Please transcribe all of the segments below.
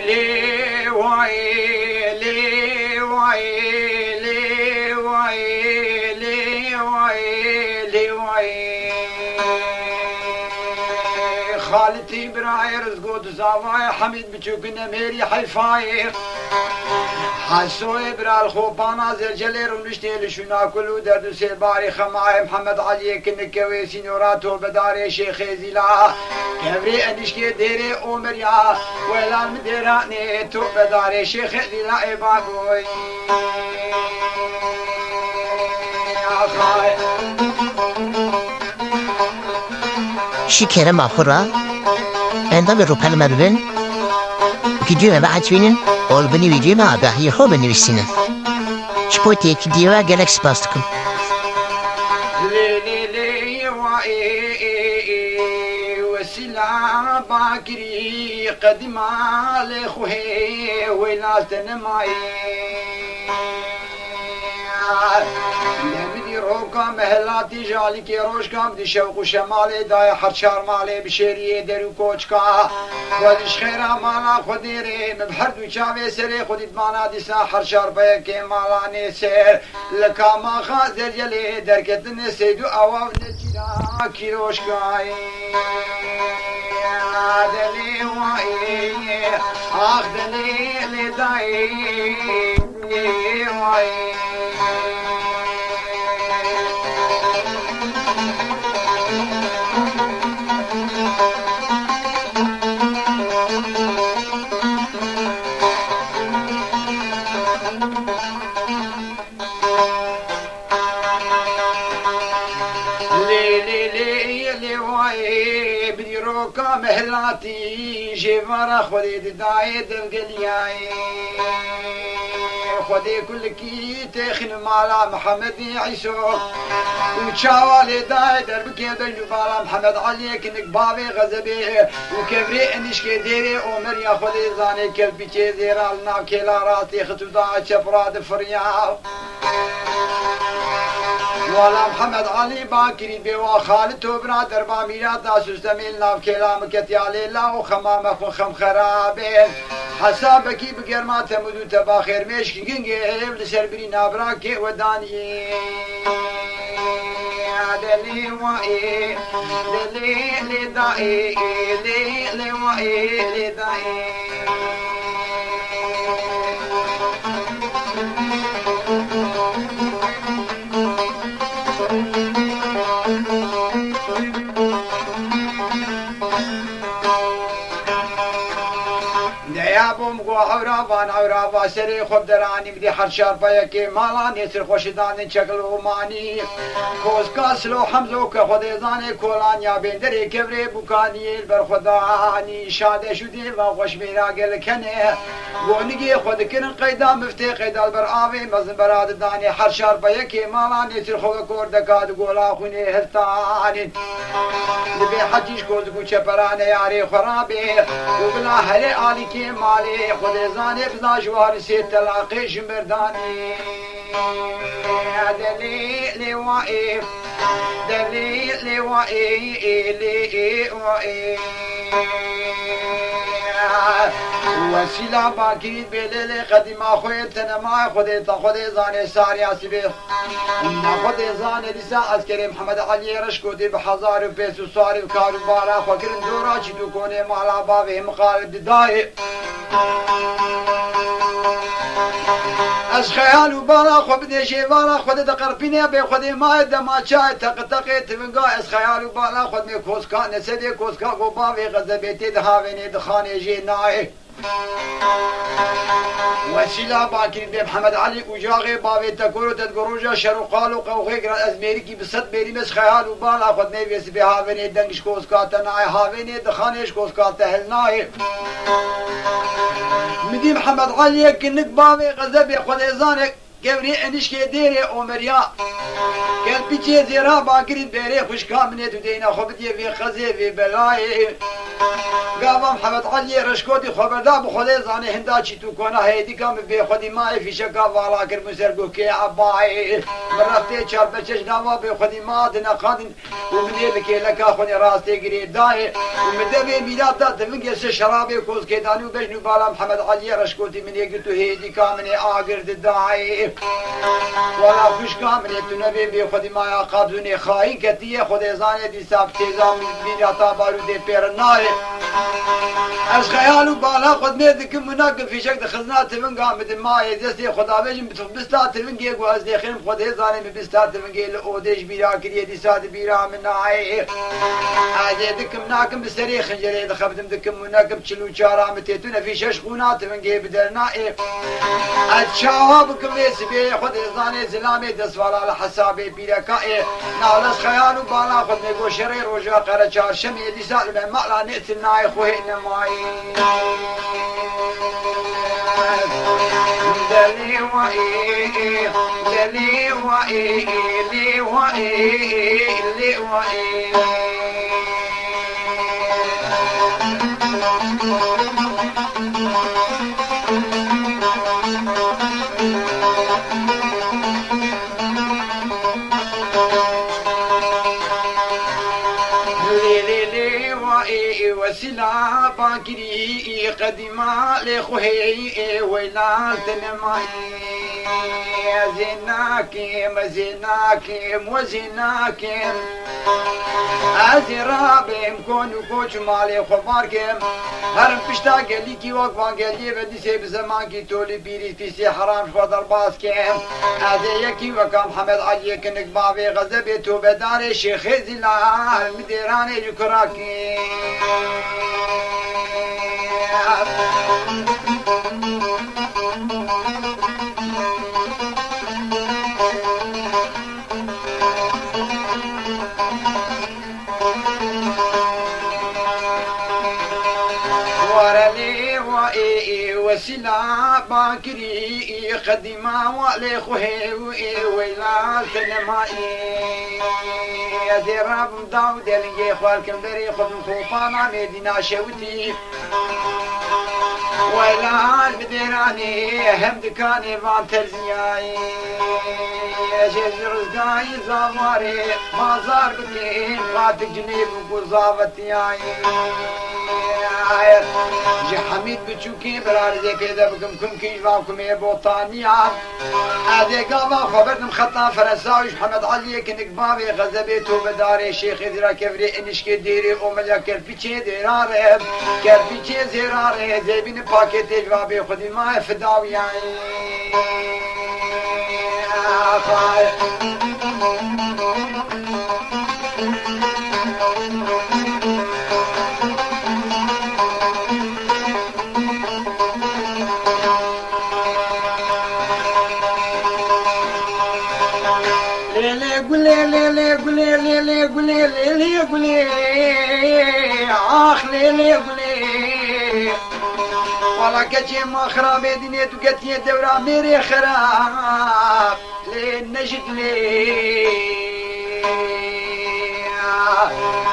لي ويلي ويلي ويلي ويلي ويلي خالتي براي رزقود زاواي حميد بچوكنا ميري حيفاير حسوي برا الخوبانا زلجلير ونشتي لشنا كلو دردو سيباري خماي محمد علي كنكوي سينوراتو بداري شيخ زيلا كبري انشكي ديري عمريا ولا المديراني تو بداري شيخ زيلا ابابوي شكرا مأخورا عندما روپل مروین ویدیو بعد بینین اول بنی ویدیو ما آگاهی خوب بنویسین چپوتی که دیوا گلکس باست کن وسيلة باكري قديمة لخوهي وناس تنماي لمدي روكا مهلاتي جالي كي روشكا بدي شوق وشمالي داي حرشار مالي بشيري درو كوچكا ودش خيرا مالا خديري مبحردو چاوي سري خديد مانا ديسا حرشار بيكي مالاني سير لكا ما خازر يلي دركتن سيدو اواو نجيرا كي روشكاي دلي واي اخ دلي لداي واي روكا مهلاتي جيفارا خودي داي دلقلياي خودي كل كي تخن مالا محمد عيسو وشاوالي داي دربكي دجبالا محمد علي كنك بابي غزبي وكبري انشكي ديري عمر يا خودي زاني كلبي كي زيرا لنا كيلا راسي خطو دا شفراد فرياو ولا محمد علي باكري بوا خالته برادر باميرات داس زميل ناف كلام كتيالي لا وخمامك وخم خرابين حسابك بغير ما تمدو تباخير مش كينجيب لسربري نابراك وداني دلي واي دلي لداي دلي واي لداي بوم گو عورا سری خوب درانی بدی حرشار پایکی مالانی سر خوشدان چکل و مانی کوزکاسلو حمزو که خود زانه کولانیا بندری کبری بکانی بر خدانی شاده شدی و خوش میرا گل کنه گونگی خود کرن قیدا مفتی قیدال بر آوی مزن براد دانی حرشار پایکی مالانی سر خوب کردکاد گولا خونی هستانی لبی حجیش کوزگو چپرانه یاری خرابی و بلا هلی آلی که مالی خود زانه بزا جوار سی تلاقی جمردانی دلیل وائی دلیل وائی لی وائی وسیله باکی بلیل قدیما خوی تنما خود تا خود زانه ساری آسیبی خود زانه دیسا از کریم محمد علی رشکو دی به 1000 پیسو ساری و کارو بارا خوکرن دورا چی دو کنه مالا باوی مقالد دای از خیال و بالا خود بدیشی بالا خود دقرپینه به خود مای دما چای تقتقی تونگا از خیال و بالا خود می کوسکا نسدی کوسکا گو باوی غزبیتی دهاوینی دخانه جی نای وسيلة باكر بن محمد علي وجاغي بابي تكورو تدقروجا شروقالو قوخي از ميريكي بصد ميري مس خيال وبالا خد نيفيس بهاويني دنگش كوسكاتا ناي هاويني دخانيش كوسكاتا هلناي مدي محمد علي كنك بابي غزبي خد ازانك كبري انش كي ديري عمريا كان بيجي زيرا باقرين بيري خوش كامنة تدينا خبتي في خزي في بلاي قام محمد علي رشكوتي خبردار بخدي زاني هنداشي تو كونا هيدي كام بي خدي ماي في شكا والا كر مسرقو كي عباي مرفتي شار بچش نوا بي خدي ما دنا قادن ومدي بكي لكا خوني راستي قريب داي ومدبي ميلاتا تفنقس شرابي كوز كيداني وبجنو بالا محمد علي رشكوتي من يقلتو هيدي كامني آقرد داي ولا خوش كامني تنبي بي خدي ما قادوني خاي كتيه خدي زاني دي ساب تيزام ميلاتا بارو دي بيرناي از خیالو بالا خود میدکم مناقب في شكل خزنات من قامت الماء دستي خدا بيجم بستات من جيك واز دخلم خود هزاني من بستات من جيل اوديش بيرا كريه دي ساد بيرا من ناي هذا دكم ناكم بسري خنجري دخبتم دكم مناقب تشلو شارع متيتونا في شش خونات من جيب بدرنا اتشاوبكم بي خود هزاني زلامي دسوال على حسابي بيرا كاي نالس خيالو بالا خود ميقو شري روجا قرچار شمي دي سال من مقلا نقتل ناي خوهي نماي دلي وإيه دلي وإيه لي وإيه لي وإيه وسلا باكري قديما لخوهي ويلا تنماي زيناكم زيناكم وزيناكم ازرابم كونو كوچ مالي خباركم هرم پشتا گلی کی وقفا گلی بدی سه بزمان کی تولی بیری پیسی حرام شو باسكم از یکی وکم محمد علی کنک بابی غضب تو بدار شیخ زلال مدیران یکراکی وسلا باكري قديما ولي خوهي ويلا تنمائي زراب داود يلقي خوالكم دري خذن خوفانا مدينة شوتي ويلا المديراني هم دكاني ما ترزياي جيز رزقاي زاماري ما زار بدين فاتك جنيب وقوزافتياي جي حميد بچوكي برارزي كيدا بكم كم كيش باكم بوطانيا هذه قاما خبرتم خطا فرنساوي محمد علي كنك بابي غزبيتو بداري شيخ ذرا كفري انشكي ديري وملا كربيتشي ديراري كربيتشي زيراري زيبين باكيتي بابي خدي ما فداوي يعني والله كجي ما خراب دنيا تقتي الدورة ميري خراب لنجد لي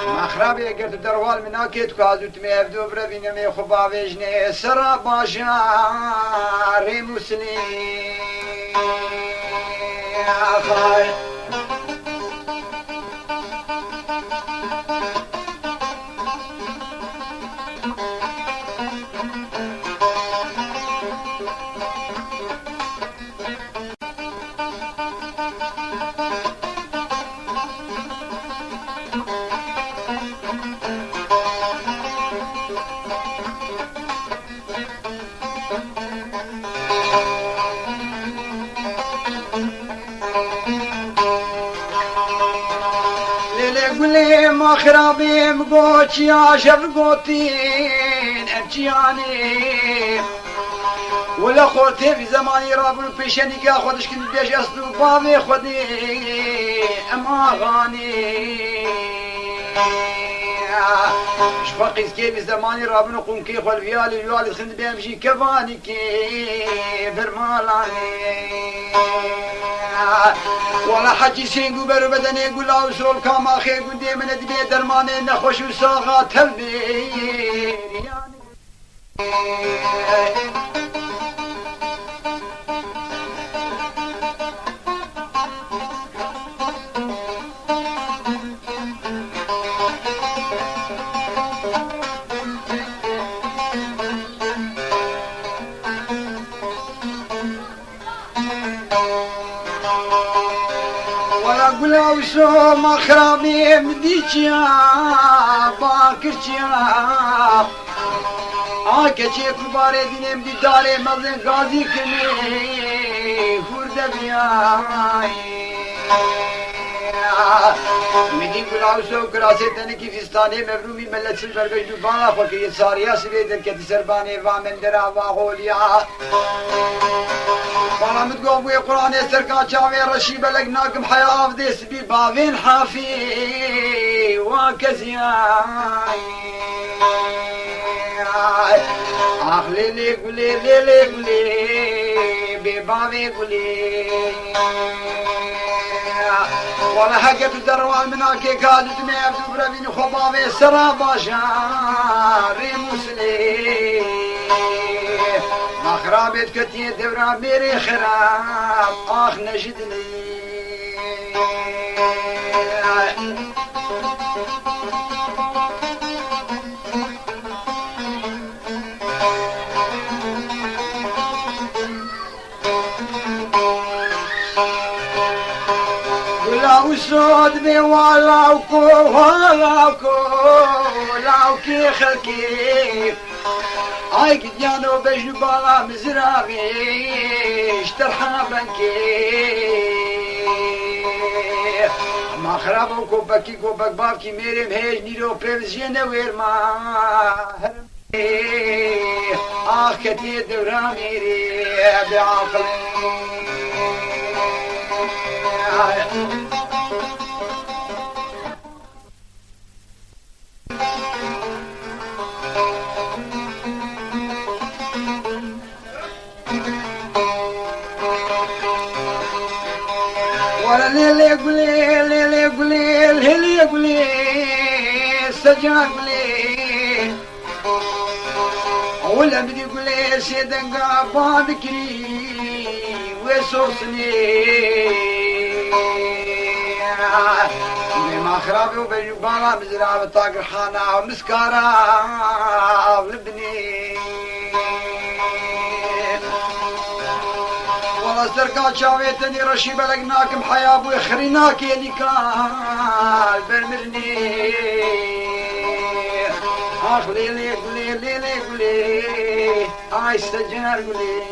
ما خراب يقرد دروال من اكيد كازو تميف دوبرا بينا مي خبا بيجني سرا باشاري مسلم ما خرابي مقوش يا شفقوتين ابجياني ولا خوتي في زماني رابل بيشاني كا خودش كنت بيش اصلو بابي خودي اما غاني شفاقي كيف زماني رابن قوم كي خول فيالي خند بيمشي كفاني كي برمالاني ولا حجي سينقو برو بدني يقول له وصول كاما خي قدي من دبي درماني نخوش وساغا تلبير ولا وشو مخربي مديتيا باكرتيا آكتي كبار دينم دي داري مزن غازي كني هورد بياي مدين كلاوسو كراسي تنكي فستاني مبرومي ملت سلفر بجدو بانا فكي ساريا سبيدر كتي سرباني وامن درا واغوليا بانا متقوم بي قرآن سركا چاوي رشي بلق ناكم حياة افدي سبي باوين حافي واكزياي آخ ليلي قولي ليلي قولي ببابي قولي ولا حقت الدروال مناكي كادت ميبدو بربين خبابي سرابا شاري مسلي مخرابت كتي دورا ميري خراب آخ نجدني وصود بي ولاوكو لاوكي خلكي هاي كديانو بجبالا مزراوي اشترحا بنكي ما خرابو كوبكي كوبك بابكي ميرم هيج نيرو بيرزينا ويرما آخ كتي دورا ميري بعقل ولا ليلي قولي ليلي قولي ليلي قولي سجان قولي ولا بدي قولي سيدن قابا بكري وصوصني ما خرابي وبيجبانا مزرعة بطاقر حانا ومسكارا ولبني والله سرقات شاويتني رشي بلقناكم حياة ابوي خريناك يلي كان برمرني اخ ليلي قولي ليلي قولي هاي السجار قولي